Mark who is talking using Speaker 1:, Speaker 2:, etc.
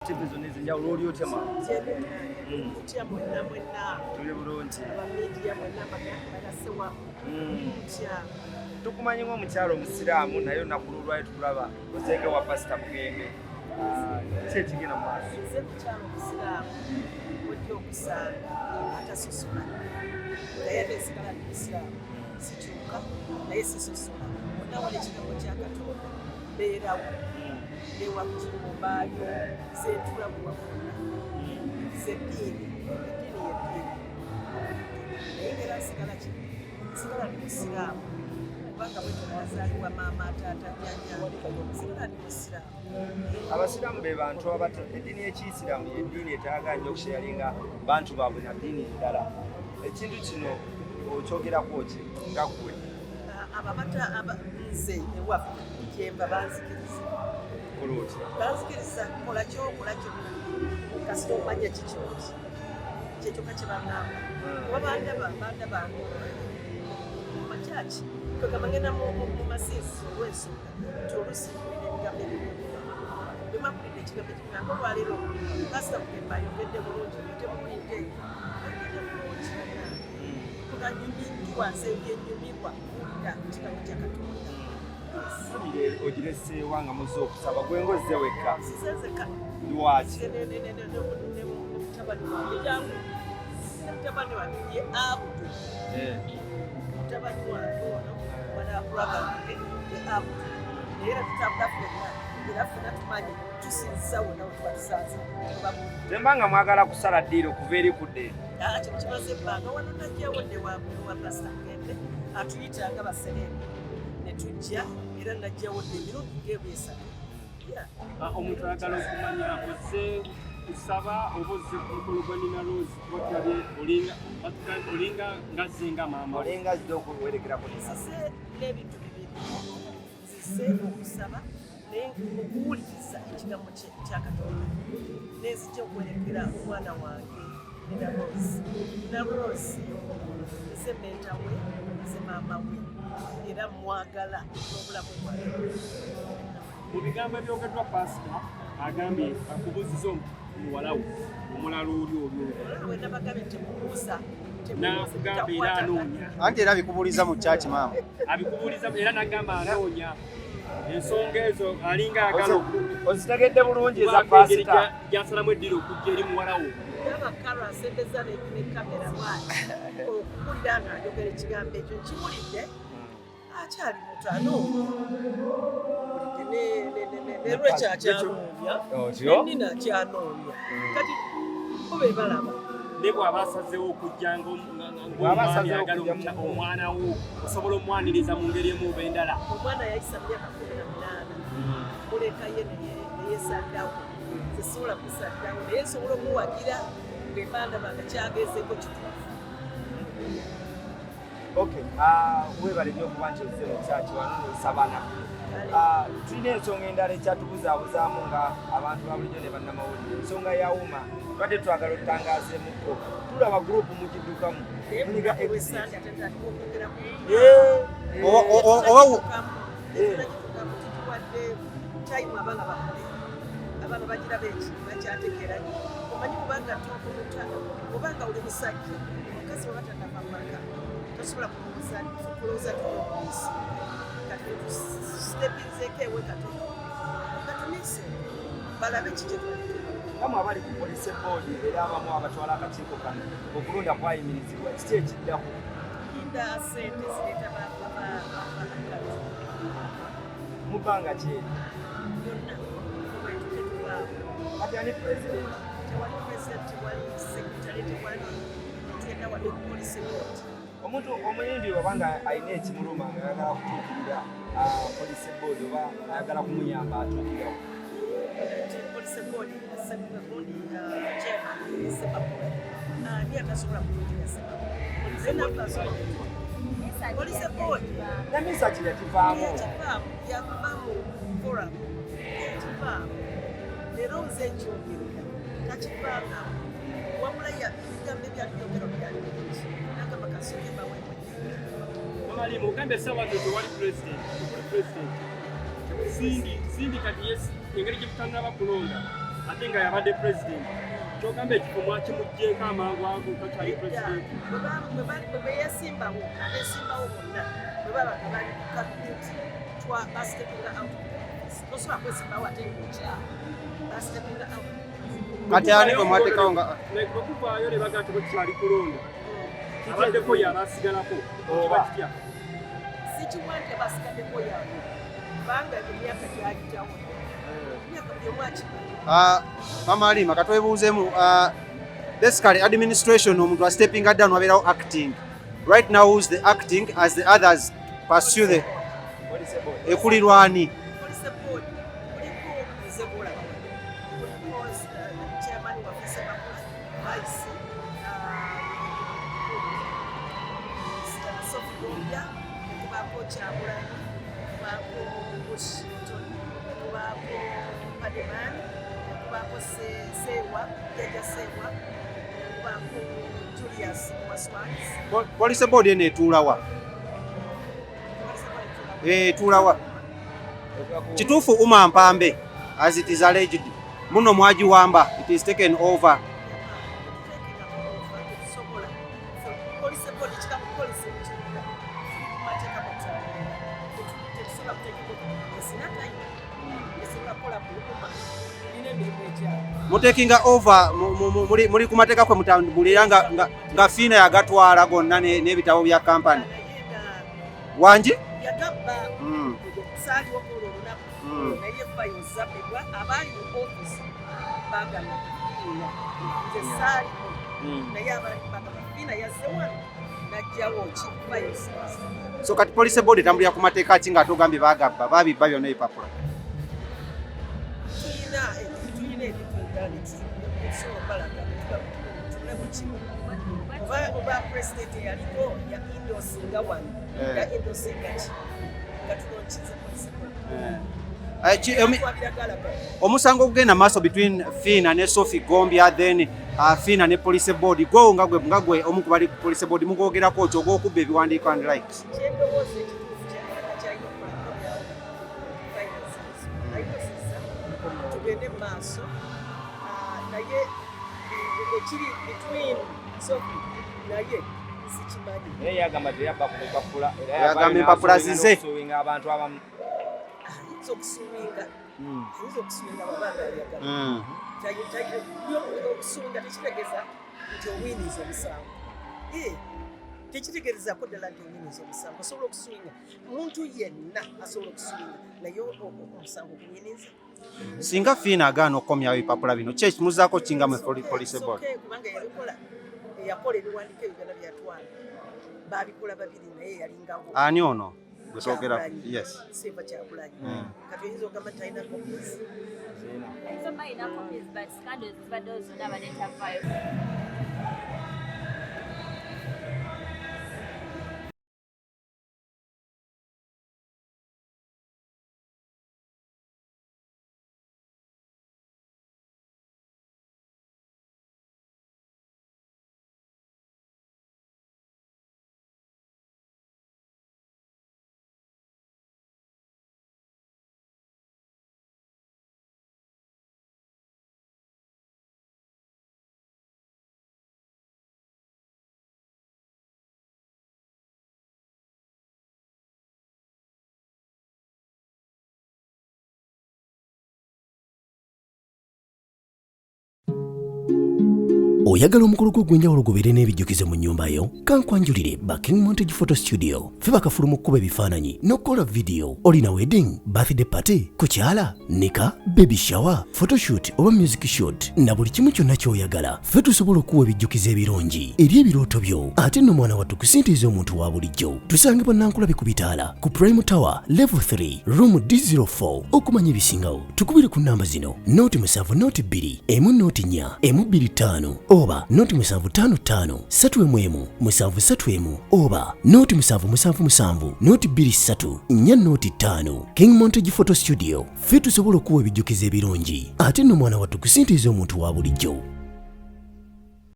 Speaker 1: Tipezo n'ezenjawulo oli otya mama?
Speaker 2: Otya mwenna
Speaker 1: tuli bulungi
Speaker 2: abamidiya mwenna bagasewa otya
Speaker 1: tukumanyi ng'omukyalo omusiraamu naye olunaku lwolwali tukulaba ozeeke wa pasita Mugembe kyekigenda mu maaso
Speaker 2: nze mukyalo omusiraamu ojja okusanga atasosola naye ateesigala ndi musiraamu sikyuka naye sisosola onawala ekigambo kya Katonda beerawo newa kukimumbaayo zentula muwakona zeddiini naye ngera nsigala sigala ndi musiraamu kubanga bwe tunazaalibwa maama ataata jjajja sigala ndi musiraamu.
Speaker 1: Abasiraamu be bantu abata eddiini y'Ekiyisiraamu y'eddiini etayagala nnyo okusheyalinga bantu baabwe na ddiini endala. Ekintu kino okyogerako ki nga ggwe?
Speaker 2: Nze ewaffe gyemba banzikiriza. Banzikiriza kola kyokola kyonna kasita omanya kikyoti kyekyo kye bangamba kuba bandaba mumakyaki kwegamba ngenda mu masiisi olw'ensonga nti oluusi ebigambo bemakulidde ekigambo ekigamba olwaleero kasita Mugembe ayogedde bulungi temuwulidde ayogedde bulungi tuganyumiddwa nze byenyumirwa kuwulira ekigambo kya Katonda.
Speaker 1: Ogireseewa nga muzze okusaba gwe ng'ozze wekka.
Speaker 2: Sizezeka.
Speaker 1: Lwaki?
Speaker 2: Mutabani wange ye Abudu. Mutabani wange ono wanakulagange ye Abudu. Era tutambula ffenna era ffenna tumanyi tusinza wonna we tuba tusanze.
Speaker 1: Temba nga mwagala kusala ddiiro okuva eri ku ddeeri.
Speaker 2: Kino kimaze ebbanga wano najjawo ne wa pasita Mugembe atuyitanga baserembe. Netujja era najjawo emirundi ng'ebwesatu.
Speaker 3: Omuntu ayagala okumanya ozze kusaba oba ozze ku mukolo gwa Nina Rose kuba olinga ngazzenga maama.
Speaker 1: Olinga azze okuwerekerako Nina.
Speaker 2: Nzize n'ebintu bibiri. Nzize okusaba naye okuwuliriza ekigambo kya Katonda. N'enzija okuwerekera omwana wange Nina Rose. Nina Rose nze menta we nze maama we. Era mwagala n'obulamu bwange.
Speaker 3: Mu bigambo ebyogeddwa pasita agambye akubuuziza omuwala we omulala oli olwo.
Speaker 2: Olwo nabagambye temubuuza.
Speaker 3: N'akugamba era anoonya.
Speaker 4: Anti era abikubuuliza mu kyaki maama.
Speaker 3: Abikubuuliza era n'agamba anoonya. Ensonga ezo alinga ayagala
Speaker 1: ozitegedde bulungi eza pasita.
Speaker 3: Gy'asalamu eddiiro okujja eri muwala we.
Speaker 2: N'abakalo asembeza ne kamera bw'ati okuwulira ng'ayogera ekigambo ekyo nkiwulidde akyali muto anoonya nerwekyakyanonya nina kyanoonya kati bo be balaba
Speaker 3: ne bw'aba asazeewo okujja ng'omwami ayagala omwana wo osobola omwaniriza mu ngeri emu oba endala.
Speaker 2: omwana yayisa myaka 18 muleka ye neyesaddawo tesobola kusaddawo naye nsobola okuwagira ng'embanda banga kyagezeeko kituufu.
Speaker 1: Okay, webale nnyo okuba nti ozze mu kyaki wano nosabana. Tulina ensonga endala ekyatubuzaabuzaamu nga abantu ba bulijjo ne bannamawulire. Ensonga yawuma twadde twagala otutangaazeemukko. Tulaba gurupu mugiddukamu. Munyiga exit.
Speaker 2: Abaana bagira beeki bakyategeera nnyo. Omanyi kubanga tokumuta kubanga oli musajja omukazi bwe batanava maka tosobola kulowooza tupoliisi kati tusitepinzeeko ewe Katonda katumise balabe kiki
Speaker 1: kamu abali ku poliisi boodi era abamu abatwala akakiiko kano okulonda kwayimirizibwa kiki ekiddako?
Speaker 2: Inda ssente zireeta bakatu
Speaker 1: mu bbanga kyeri
Speaker 2: yonna obaitutetubaawo
Speaker 1: kati ani pulezidenti?
Speaker 2: Tewali pulezidenti, tewali sekitale, tewali tugenda wadde ku poliisi boodi.
Speaker 1: Omuntu omuyimbi obanga alina ekimuluma ayagala kutuukirira poliisi boodi oba ayagala kumuyamba atuukirawo.
Speaker 2: Poliisi boodi ani atasobola kutuukira poliisi boodi
Speaker 1: namisa kiri yakivaamu
Speaker 2: yakivaamu foramu yakivaamu leero nze ekyogerera takivaamu wabula ebigambo ebyalibyogero byalibiki nagamba kasooke bawemwe
Speaker 3: Halima ogambe essaawa zo tewali pulezidenti. Sindi kati engeri gye tutannaba kulonda ate nga yabadde president kyogamba ekifo mwakimugjeeko amangu ago kakyali president
Speaker 2: bwe yesimbawo abesimbawo bonna bwe baba nga bali ku kabineti basitepinga out tosobola kwesimbawo ate ng'okyawo basitepinga out
Speaker 4: kati ani bwe mwateekawo nga
Speaker 3: okuvaayo ne baga nti bwekikyali kulonda kitaddeko yaba asigalako kiba kitya
Speaker 2: sikiwa nti abasigaddeko yaabwe kubanga emyaka gyagitawo emyaka byemwakimanyi
Speaker 4: Mama Halima katwebuuzemu basically administration omuntu a stepping down wabeerawo acting right now who's the acting as the others pursue the ekulirwani
Speaker 2: police board kuliko ezebola kuliko chairman wa vice Sofiya kubako Kyagulanyi kubako Washington kubako Pademan kubako Sewa Jaja Sewa kubako Julius Waswans
Speaker 4: police board ene etuulawa etuulawa kituufu Uma Mpambe as it is alleged muno mwagiwamba it is taken over mutekinga over muli kumateeka kwe mutambulira nga Phine yagatwala gonna n'ebitabo bya kampani wangi
Speaker 2: yagabba saali wakola olunaku naye fayo zabbibwa abaali mu ofisi bagamba nze saali naye abaali bagamba Phine yazze wano najjawo ki fayo
Speaker 4: so kati police board etambulira ku mateeka ki nga togambye bagabba babibba byonna ebipapula
Speaker 2: tulina oba president yaliko ya indosinga wano ya indosinga ki nga tulonkize
Speaker 4: omusango ogugenda maaso between Phine ne Sophie Gombya then Phine ne police board go nga gwe omu ku bali ku police board mugoogerako kyo ogw'okubba ebiwandiiko and likes
Speaker 2: tugende maaso naye ekiri between Sophie naye sikimanyi
Speaker 1: naye yagamba teyabba ku bipapula
Speaker 4: yagamba empapula zize
Speaker 1: okusuubinga abantu abamu
Speaker 2: ayinza okusuubinga babanga ayagala okusuubinga tekitegeeza nti owiniza omusango tekitegeerezako ddala nti owiniza omusango osobola okusuubinga omuntu yenna asobola okusuubinga naye omusango guwiniza
Speaker 4: singa Phine agaana okukomyawo ebipapula bino ki ekimuzaako kinga mu police board
Speaker 2: kubanga yabikola eyakola ebiwandiiko ebigana byatwala babikola babiri naye yalingawo
Speaker 4: ani ono gwetwogera yes
Speaker 2: Seva Kyagulanyi kati oyinza okugamba talina copies
Speaker 5: oyagala omukolo gw'ogwenjawulo gubeere n'ebijjukizo mu nnyumba yo kankwanjulire ba King Montage Photo Studio ffe bakafulu mu kkuba ebifaananyi n'okukola vidiyo olina wedding birthday party kukyala nika baby shower photoshoot oba music shoot na buli kimu kyonna ky'oyagala ffe tusobola okuwa ebijjukizo ebirungi eri ebirooto byo ate nno mwana wattu kusintiiza omuntu wa bulijjo tusange bannankulabe ku bitaala ku Prime Tower level 3 room D04 okumanya ebisingawo tukubire ku nnamba zino noti 7 noti 2 emu noti 4 emu 25 oba noti 755 3 731 oba noti 777 noti 23 4 noti 5 King Montage Photo Studio ffe tusobola okuwa ebijjukizo ebirungi ate nno mwana wattu kusintiiza omuntu wa bulijjo